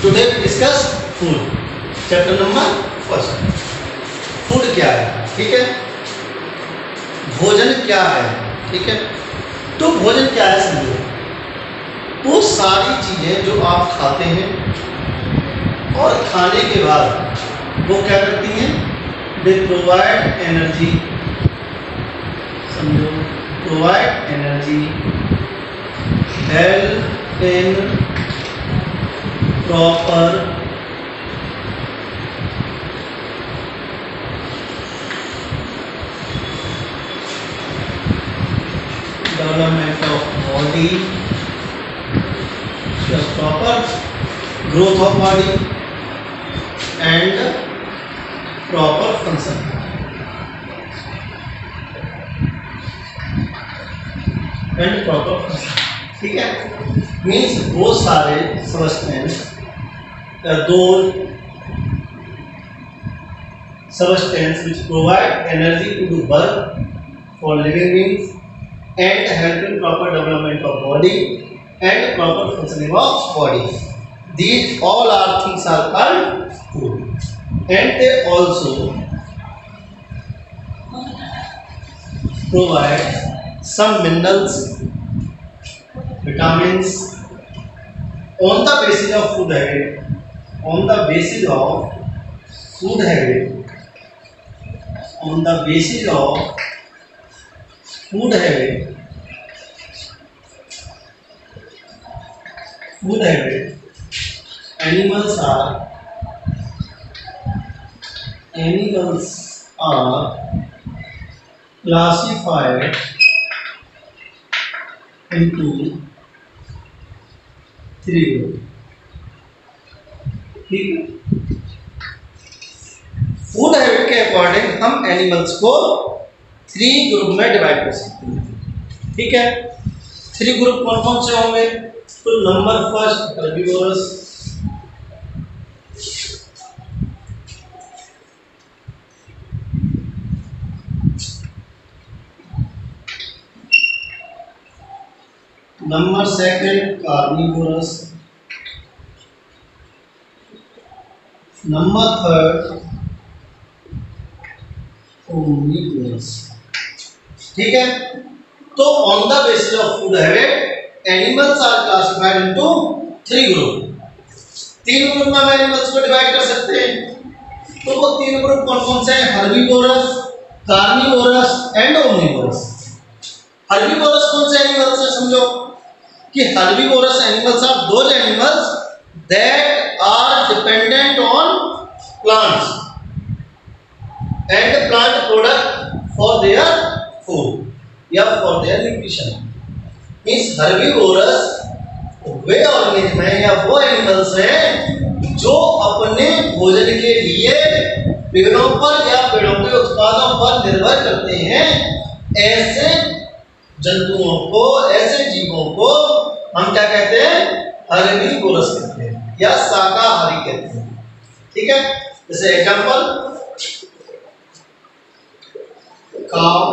Today we discuss food, chapter number 1। Food क्या है, ठीक है, भोजन क्या है, ठीक है। तो भोजन क्या है समझो, वो सारी चीजें जो आप खाते हैं और खाने के बाद वो क्या करती हैं, दे प्रोवाइड एनर्जी, समझो, provide energy, help in proper development of body, the proper growth of body and proper function, and proper function, ठीक है। मीन्स वो सारे substance, those substance which provide energy to do work for living beings and help in proper development of body and proper functioning of body. These all are things are called food, and they also provide some minerals, vitamins on the basis of food habit. On the basis of food habit, on the basis of food habit, animals are classified into 3 groups, ठीक है। Food habit के according हम animals को 3 group में divide कर सकते हैं, ठीक है। 3 ग्रुप कौन कौन से होंगे, तो number first herbivorous, number second carnivorous, number third omnivorous, ठीक है। तो on the basis of food habit animals are classified into 3 group. 3 group में हम एनिमल्स को डिवाइड कर सकते हैं। तो वो 3 ग्रुप कौन कौन से हैं, herbivorous, carnivorous and omnivorous. Herbivorous कौन से एनिमल्स हैं, समझो कि herbivorous animals are those animals that are dependent on plants and plant product for their food या for their nutrition। Means herbivorous वे ऑर्गेनिज्म है या वो एनिमल्स हैं जो अपने भोजन के लिए पेड़ों पर या पेड़ों के उत्पादों पर निर्भर करते हैं। ऐसे जंतुओं को, ऐसे जीवों को हम क्या कहते हैं, हर्बीवोरस कहते हैं या शाकाहारी कहते हैं, ठीक है। जैसे एग्जांपल cow,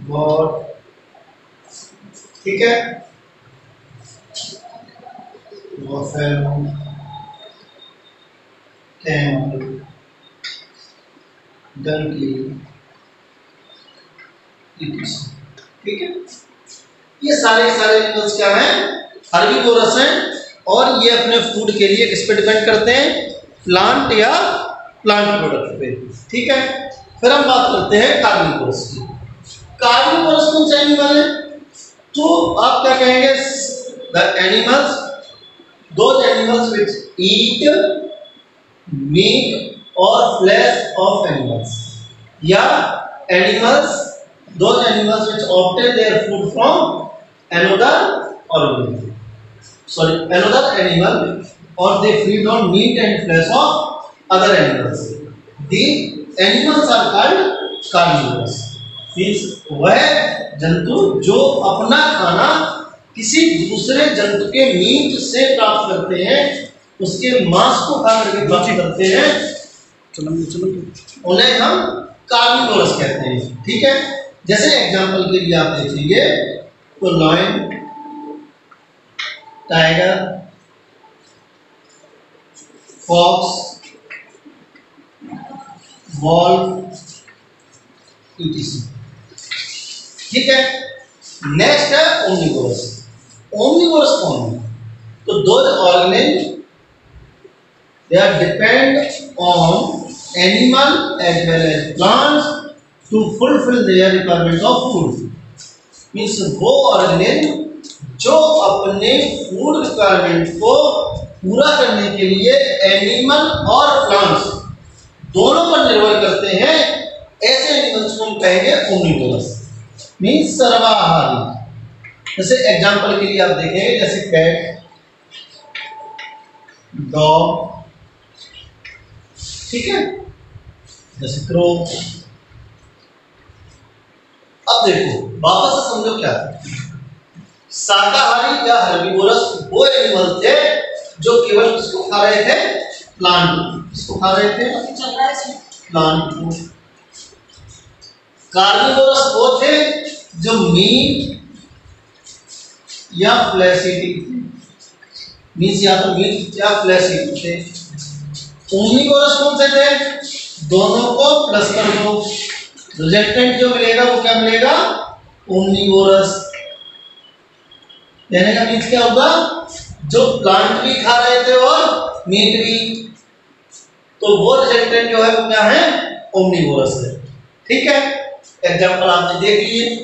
goat, ठीक है, buffalo, camel, donkey, ठीक है। ये सारे एनिमल्स क्या हैं, हर्बीवोरस हैं और ये अपने फूड के लिए किस पे डिपेंड करते हैं, प्लांट या प्लांट प्रोडक्ट पे, ठीक है। फिर हम बात करते हैं कार्निवोरस की। कार्निवोरस कौन से एनिमल है, तो आप क्या कहेंगे, the animals, those animals which eat meat और फ्लैश ऑफ एनिमल्स, या animals, those animals which obtain their food from another organism, sorry another animal, और they feed on meat and flesh of other animals. The animals are called carnivores. Means वह जंतु जो अपना खाना किसी दूसरे जंतु के मीट से प्राप्त करते हैं, उसके मांस को खा करके प्राप्त करते हैं, उन्हें हम कार्निवोरस कहते हैं, ठीक है। जैसे एग्जांपल के लिए आप देखेंगे तो lion, tiger, fox, wolf, etc. ठीक है। नेक्स्ट है ओमनिवोरस। ओमनिवोरस कौन है? तो those organism they are depend on animal as well as plants to fulfil their requirement of food. Means वो ऑर्गेनिज्म जो अपने फूड रिक्वायरमेंट को पूरा करने के लिए एनिमल और प्लांट्स दोनों पर निर्भर करते हैं, ऐसे एनिमल्स को हम कहेंगे ओमनिवोरस, मीन्स सर्वाहारी। जैसे एग्जांपल के लिए आप देखेंगे, जैसे कैट, डॉग, ठीक है, जैसे क्रो। अब देखो वापस से समझो क्या है। शाकाहारी या हर्बीवोरस वो एनिमल थे जो केवल किसको खा रहे थे? प्लांट को। किसको खा रहे थे? प्लांट को। कार्निवोरस वो थे जो मीट या फ्लैश ईटिंग, मीन्स या तो मीट या फ्लैश ईटिंग थे। ओमनिवोरस कौन से थे? दोनों को प्लस कर दो, रिजल्टेंट जो मिलेगा वो क्या मिलेगा? ओमनिवोरस। कहने का मीन्स क्या होगा? जो प्लांट भी खा रहे थे और मीट भी, तो वो रिजल्टेंट जो है वो क्या है? ओमनिवोरस है। ठीक है, एग्जाम्पल आपने देख लिए।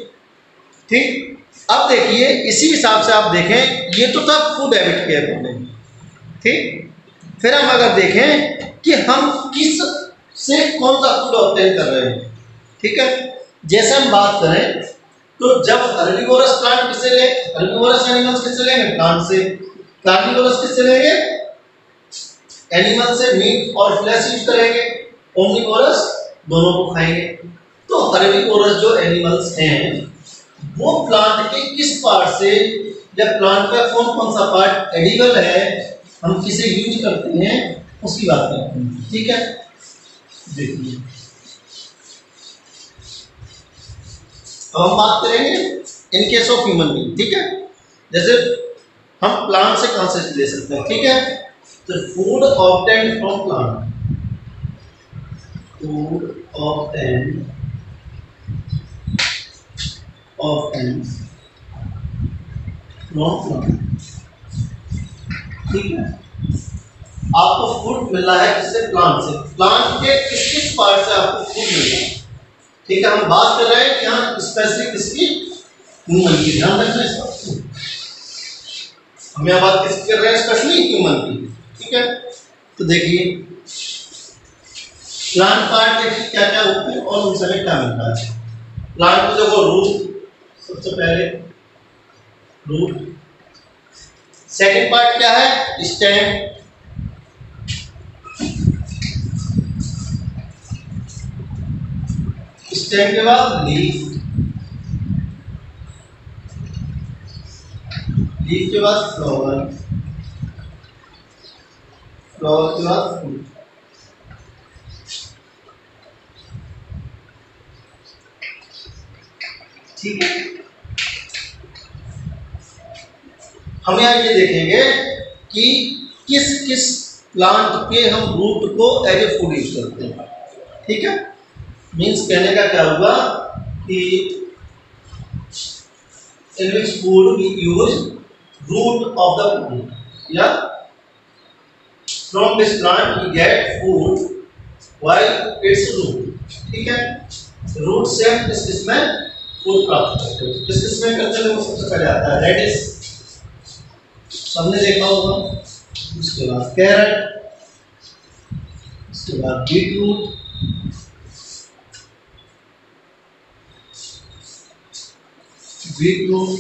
ठीक, अब देखिए इसी हिसाब से आप देखें, ये तो था फूड हैबिट के अकॉर्डिंग। ठीक, फिर हम अगर देखें कि हम किस से कौन सा फूड ऑब्टेन कर रहे हैं। ठीक है, जैसे हम बात करें तो जब हर्बीवोरस प्लांट किससे ले, हर्बीवोरस एनिमल्स किससे लेंगे? प्लांट से। कार्निवोरस किससे लेंगे? एनिमल से मीट और फ्लैश यूज करेंगे। ओमनिवोरस दोनों को खाएंगे। तो हर्बीवोरस जो एनिमल्स हैं वो प्लांट के किस पार्ट से या प्लांट का कौन कौन सा पार्ट एडिबल है, हम किसे यूज करते हैं, उसकी बात करते हैं। ठीक है, देखिए अब हम बात करेंगे in case of human being. ठीक है, जैसे हम प्लांट से कहां से ले सकते हैं। ठीक है, तो food obtained from plant, food obtained from plant. ठीक है, आपको फूड मिल रहा है किससे? प्लांट से। प्लांट के किस किस पार्ट से आपको फूड मिल रहा है? ठीक है, हम बात कर रहे हैं कि यहाँ स्पेसिफिक किसकी? ह्यूमन की। ध्यान रखना इस बात को, हम यहाँ बात किसकी कर रहे हैं? स्पेशली ह्यूमन की। ठीक है, तो देखिए प्लांट पार्ट देखिए क्या क्या होते हैं और उनसे हमें क्या मिलता है। प्लांट को देखो, रूट सबसे पहले, रूट। सेकंड पार्ट क्या है? स्टेम। स्टेम के बाद लीफ, लीफ के बाद फ्लावर, फ्लावर के बाद फूल। ठीक है, हम यहाँ ये देखेंगे कि किस किस प्लांट के हम रूट को एज ए फूड यूज करते हैं। ठीक है, मीन्स कहने का क्या होगा कि in which food we use root of the plant, या from this plant we get food while its root। ठीक है, रूट से हम किसमें फूड प्राप्त करते हैं। किसमें करते हैं? वो सबसे पहले आता है रेडिश, सबने देखा होगा। उसके बाद कैरेट, उसके बाद बीटरूट, बीटरूट,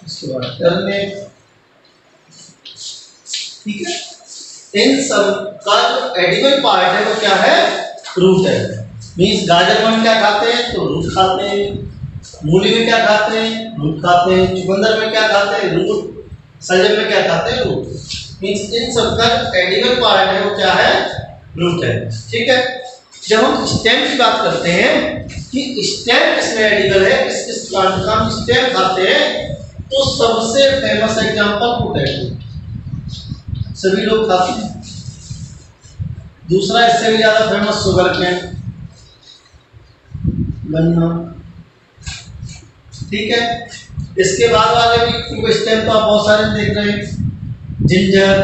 उसके बाद टर्निप। ठीक है, इन सब का जो एडिबल पार्ट है वो क्या है? रूट है। मीन्स गाजर में क्या खाते हैं? तो रूट खाते हैं। मूली में क्या खाते हैं? रूट खाते हैं। चुकंदर में क्या खाते हैं? रूट। सजन में क्या खाते हैं? रूट। मीन्स इन सब का एडिबल पार्ट है वो क्या है? रूट है। ठीक है, जब हम स्टेम की बात करते हैं कि स्टेम किसमें एडिबल है, किस किस प्लांट का हम स्टेम खाते हैं, तो सबसे फेमस एग्जांपल पोटैटो। सभी लोग खाते हैं। दूसरा इससे भी ज़्यादा फेमस शुगर केन, गन्ना, ठीक है। इसके बाद वाले भी स्टेम तो आप बहुत सारे देख रहे हैं, जिंजर,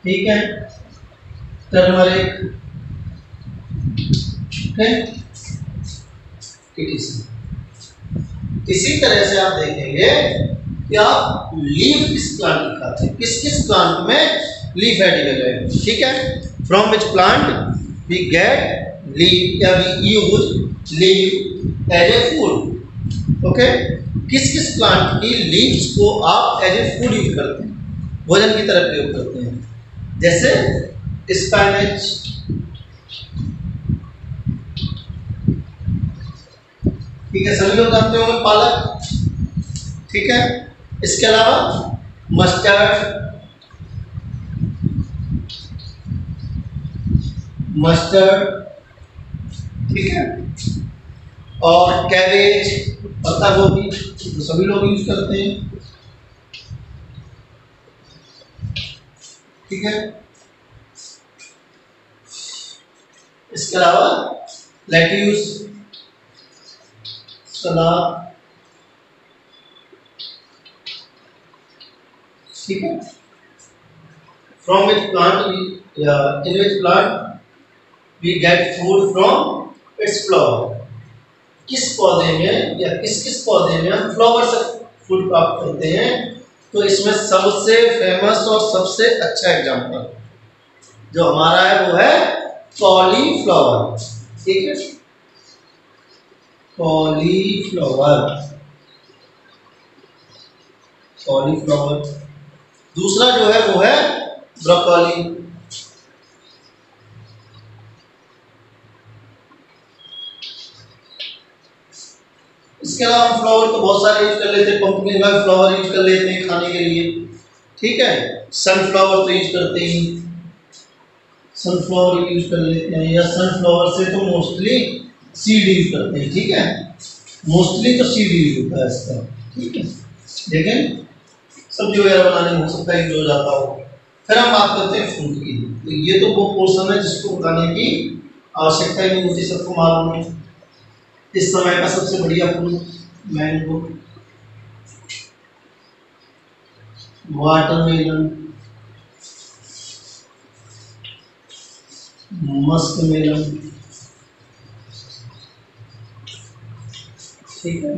ठीक है, टर्मरिक, ठीक है। इसी तरह से आप देखेंगे कि आप लीफ किस प्लांट की खाते हैं, किस किस प्लांट में लीफ एडिबल है, ठीक है। From which plant we get leaf या we use leaf as a food, okay. किस किस प्लांट की लीव्स को आप एज ए फूड यूज करते हैं, भोजन की तरह प्रयोग करते हैं, जैसे स्पिनच, ठीक है, सभी लोग जानते होंगे, पालक, ठीक है। इसके अलावा मस्टर्ड, ठीक है, और कैबेज, पत्ता गोभी, तो सभी लोग यूज करते हैं, ठीक है। इसके अलावा लेट्यूस, सलाद, ठीक है। फ्रॉम विच प्लांट या in which plant we get food from its flower, किस पौधे में या किस किस पौधे में हम फ्लावर से फूड प्राप्त करते हैं। तो इसमें सबसे फेमस और सबसे अच्छा एग्जांपल जो हमारा है वो है कॉलीफ्लावर, ठीक है, कॉलीफ्लावर, कॉलीफ्लावर। दूसरा जो है वो है ब्रोकोली, इसके अलावा हम फ्लावर तो बहुत सारे यूज कर लेते हैं, पंपकिन का फ्लावर यूज कर लेते हैं खाने के लिए, ठीक है। सनफ्लावर तो यूज करते ही, सनफ्लावर यूज कर लेते हैं, या सनफ्लावर से तो मोस्टली सीड यूज करते हैं, ठीक है, मोस्टली तो सीड यूज होता है इसका, ठीक है, लेकिन सब्जी वगैरह बनाने में हो सकता है यूज हो जाता हो। फिर हम बात करते हैं फ्रूट की, तो ये तो वो पोर्शन है जिसको बताने की आवश्यकता ही नहीं होती, सबको मालूम है। इस समय का सबसे बढ़िया फ्रूट मैंगो, वाटरमेलन, मस्कमेलन, ठीक है,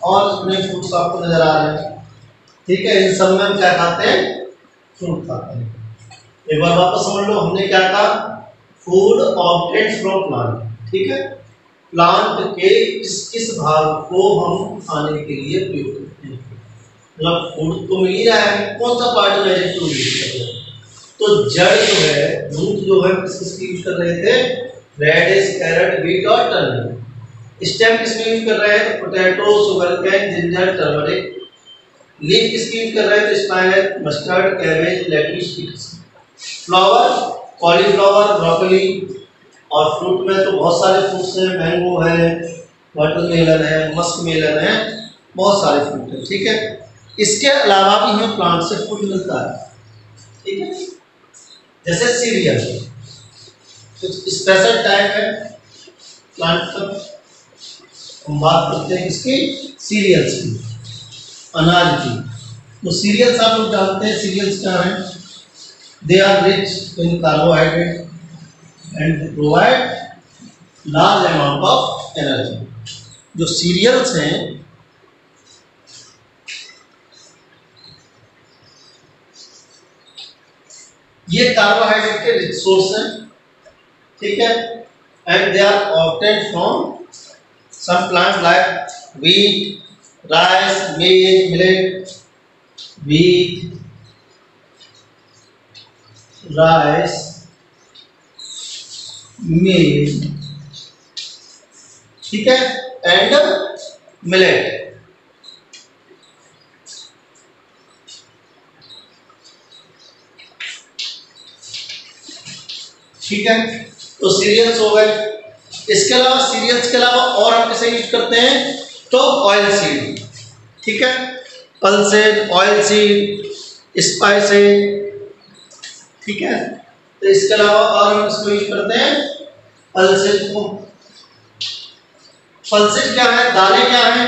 और अपने फ्रूट्स आपको नजर आ रहे हैं, ठीक है। इन सब में हम क्या खाते हैं, फ्रूट खाते हैं। एक बार वापस समझ लो, हमने क्या कहा, फूड ऑब्टेन्ड फ्रॉम प्लांट, ठीक है, प्लांट के किस किस भाग को हम खाने के लिए प्रयोग करते हैं, मतलब फूड तो मिल ही रहा है, कौन सा पार्ट में यूज कर रहे हैं। तो जड़ जो है, रूट जो है, किस किस की यूज कर रहे थे, रेडिश, कैरेट, बीट और टर्मरिक। स्टेम किसमें यूज कर रहे हैं, तो potato, sugarcane, ginger, turmeric. Leaf किसकी यूज कर रहे हैं, तो spinach, mustard, cabbage, lettuce. Flower cauliflower, broccoli, और फ्रूट में तो बहुत सारे फ्रूट्स हैं, मैंगो है, वाटरमेलन है, मस्कमेलन है, बहुत सारे फ्रूट हैं, ठीक है। इसके अलावा भी हमें प्लांट से फूड मिलता है, ठीक है, जैसे सीरियल, कुछ स्पेशल टाइप है प्लांट का। हम बात करते हैं इसकी सीरियल्स की, अनाज की। तो सीरियल्स आप लोग जानते हैं, सीरियल्स क्या हैं, they are rich in carbohydrate and provide large amount of energy. जो सीरियल्स हैं ये कार्बोहाइड्रेट के रिच सोर्स हैं, ठीक है, and they are obtained from some plant like wheat, rice, maize, millet, wheat, rice, maize, ठीक है, एंड मिलेट। ठीक है, तो सीरियल्स हो गए। इसके अलावा सीरियल्स के अलावा और हम किसे यूज करते हैं, तो ऑयल सीड, ठीक है, पल्सेज, ऑयल सीड, स्पाइसेज, ठीक है। तो इसके अलावा और हम इसको यूज करते हैं पल्सेज को। पल्सेज क्या है, दालें क्या है,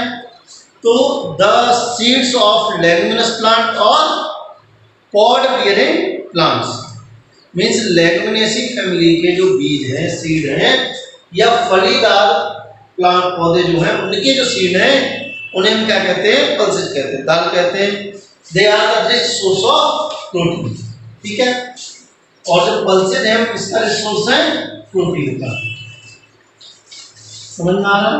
तो the seeds of leguminous plant और pod bearing plants, means Leguminosae family के जो बीज हैं, सीड हैं, या फलीदार प्लांट पौधे जो हैं उनके जो सीड हैं उन्हें हम क्या कहते हैं, पल्सेज कहते हैं, दाल कहते हैं। They are the rich source of protein, ठीक है। और जो पल्सेज है इसका रिसोर्स है प्रोटीन का, समझ में आ रहा है।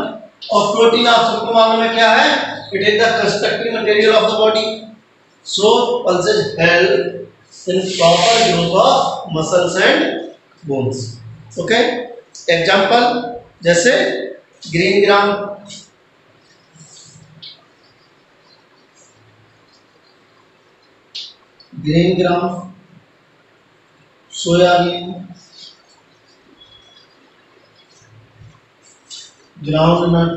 और प्रोटीन आप सबको मालूम है क्या है, it is the constructive material of the body, so pulses help in proper growth of muscles and bones. Okay, example जैसे green gram, green gram, soybean, groundnut,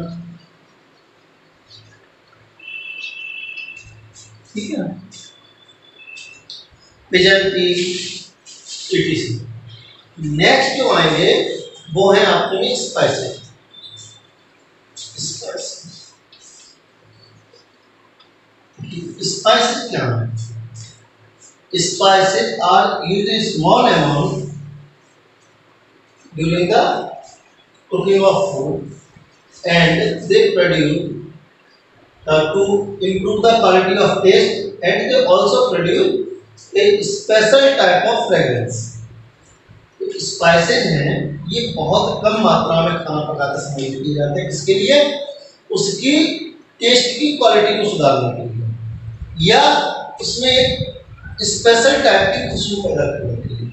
ठीक है, पिजन पीस, etc। नेक्स्ट जो आएंगे वो है आपके स्पाइसेस। स्पाइसेस क्या है, spices are used in small amount during the cooking of food and they produce to improve the quality of taste and they also produce a special type of fragrance। Spices हैं ये बहुत कम मात्रा में खाना पकाते समय यूज किए जाते हैं, किसके लिए, उसकी टेस्ट की क्वालिटी को सुधारने के लिए या उसमें एक स्पेशल टाइप की खुशबू पैदा करने के लिए।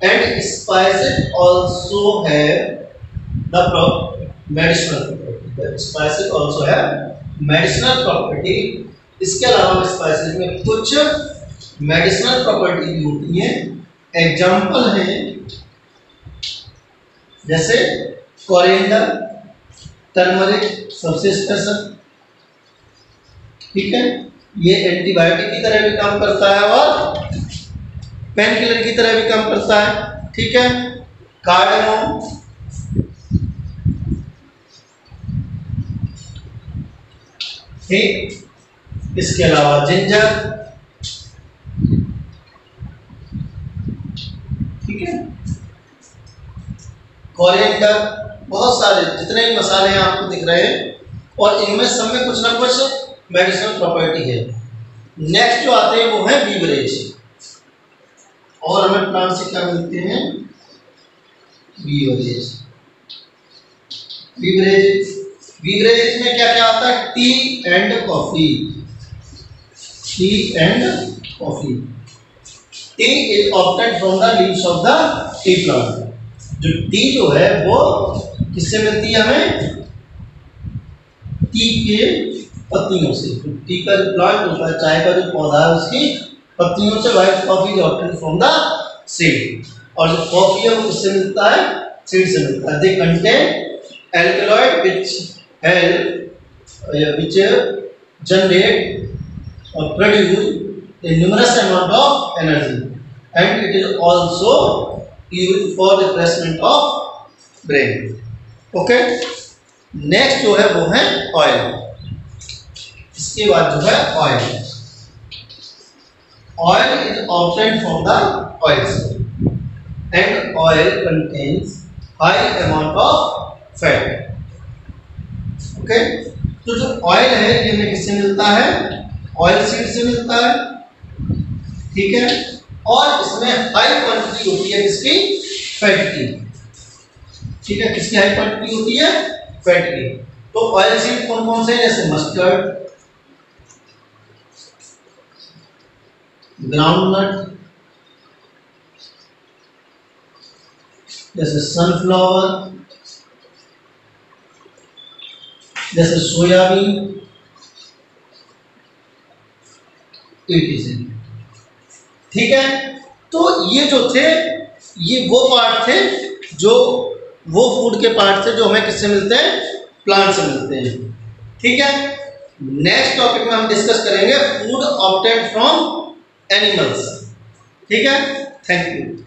And spices also have the medicinal property, spices also have medicinal property. इसके अलावा स्पाइसेज में कुछ मेडिसिनल प्रॉपर्टी भी होती है। एग्जाम्पल है जैसे कोरिएंडर, टर्मरिक सबसे स्पेशल, ठीक है, ये एंटीबायोटिक की तरह भी काम करता है और पेन किलर की तरह भी काम करता है, ठीक है। कार्डामोम, ठीक, इसके अलावा जिंजर, ठीक है, कोरिएंडर, बहुत सारे जितने भी मसाले हैं आपको दिख रहे हैं और इनमें सब में कुछ ना कुछ मेडिसिनल प्रॉपर्टी है। नेक्स्ट जो आते हैं वो है बीवरेज, और हमें प्लांट से क्या मिलते हैं, बीवरेज। बीवरेज में क्या क्या आता है, T and coffee, T and coffee. T is obtained from the leaves of the T plant. जो टी जो है वो किससे मिलती है हमें, टी के पत्तियों से। तो टी का जो प्लांट होता है, चाय का जो पौधा है, उसकी पत्तियों से white coffee is obtained from the seed. और जो कॉफी है वो किससे मिलता है, सीड से मिलता है। They contain alkaloid which generate or produce a numerous amount of energy and it is also used for refreshment of brain। okay, next जो है वो है ऑयल। इसके बाद जो है oil, oil is obtained from the oil and oil contains high amount of fat. Okay, तो जो ऑयल है ये हमें किससे मिलता है, ऑयल सीड से मिलता है, ठीक है। और इसमें हाई क्वांटिटी होती है किसकी, फैट की, ठीक है। किसकी हाई क्वांटिटी होती है, फैट की। तो ऑयल सीड कौन कौन से, जैसे मस्टर्ड, ग्राउंडनट, जैसे सनफ्लावर, जैसे सोयाबीन, etc। ठीक है, तो ये जो थे ये वो पार्ट थे जो वो फूड के पार्ट थे जो हमें किससे मिलते हैं, प्लांट से मिलते हैं, ठीक है। नेक्स्ट टॉपिक में हम डिस्कस करेंगे फूड ऑब्टेन्ड फ्रॉम एनिमल्स। ठीक है, थैंक यू।